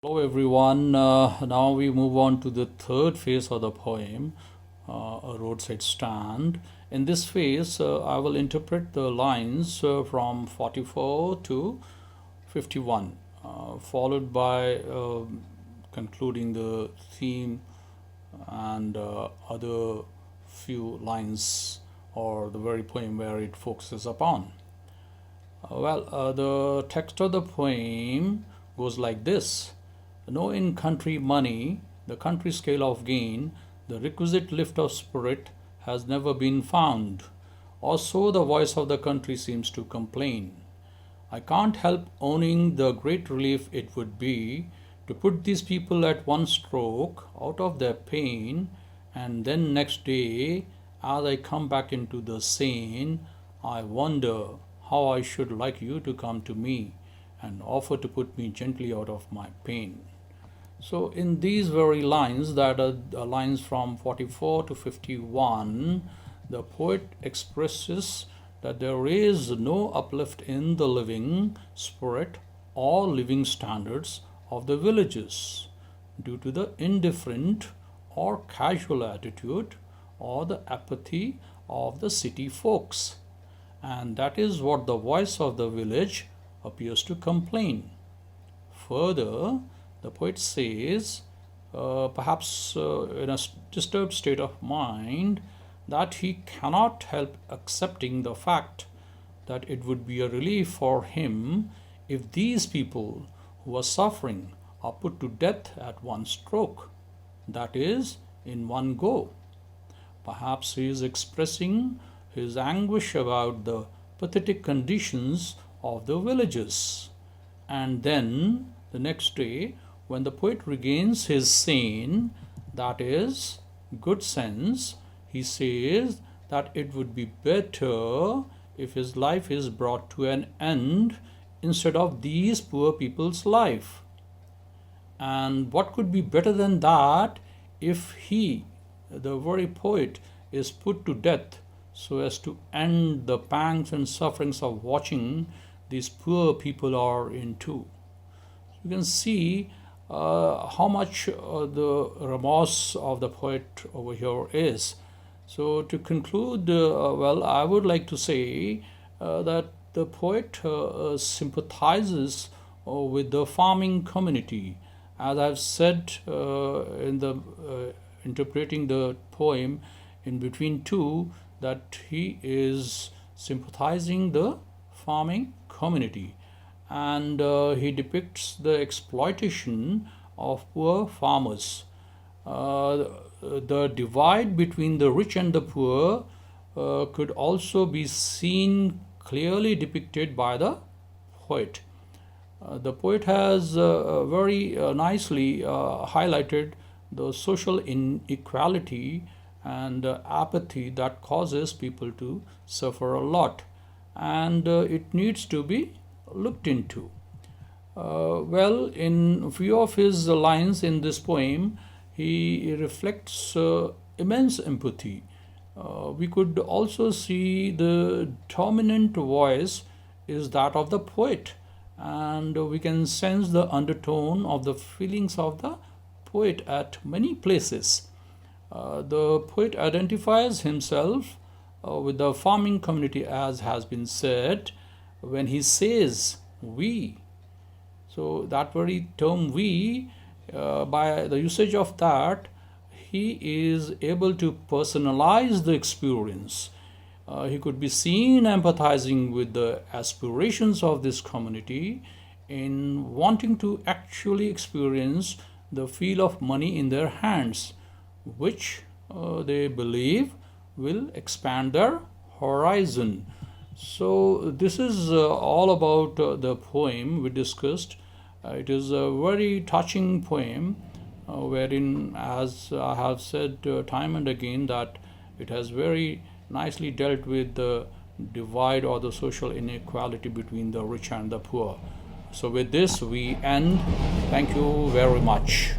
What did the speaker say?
Hello everyone. Now we move on to the third phase of the poem, A Roadside Stand. In this phase, I will interpret the lines from 44 to 51, followed by concluding the theme and other few lines or the very poem where it focuses upon. The text of the poem goes like this. No in country money, the country scale of gain, the requisite lift of spirit has never been found, or so the voice of the country seems to complain. I can't help owning the great relief it would be to put these people at one stroke out of their pain, and then next day, as I come back into the scene, I wonder how I should like you to come to me and offer to put me gently out of my pain. So in these very lines, that are the lines from 44 to 51, the poet expresses that there is no uplift in the living spirit or living standards of the villages due to the indifferent or casual attitude or the apathy of the city folks. And that is what the voice of the village appears to complain. Further, the poet says, perhaps in a disturbed state of mind, that he cannot help accepting the fact that it would be a relief for him if these people who are suffering are put to death at one stroke, that is, in one go. Perhaps he is expressing his anguish about the pathetic conditions of the villages. And then, the next day, when the poet regains his sane, that is, good sense, he says that it would be better if his life is brought to an end instead of these poor people's life. And what could be better than that if he, the very poet, is put to death so as to end the pangs and sufferings of watching these poor people are into. You can see how much the remorse of the poet over here is. So to conclude, I would like to say that the poet sympathizes with the farming community. As I've said in the interpreting the poem in between two, that he is sympathizing the farming community, and he depicts the exploitation of poor farmers. The divide between the rich and the poor could also be seen clearly depicted by the poet. The poet has very nicely highlighted the social inequality and apathy that causes people to suffer a lot, and it needs to be looked into. In few of his lines in this poem, he reflects immense empathy. We could also see the dominant voice is that of the poet, and we can sense the undertone of the feelings of the poet at many places. The poet identifies himself with the farming community, as has been said, when he says we. So that very term we, by the usage of that, he is able to personalize the experience. He could be seen empathizing with the aspirations of this community in wanting to actually experience the feel of money in their hands, which they believe will expand their horizon. So this is all about the poem we discussed. It is a very touching poem wherein, as I have said time and again, that it has very nicely dealt with the divide or the social inequality between the rich and the poor. So with this we end. Thank you very much.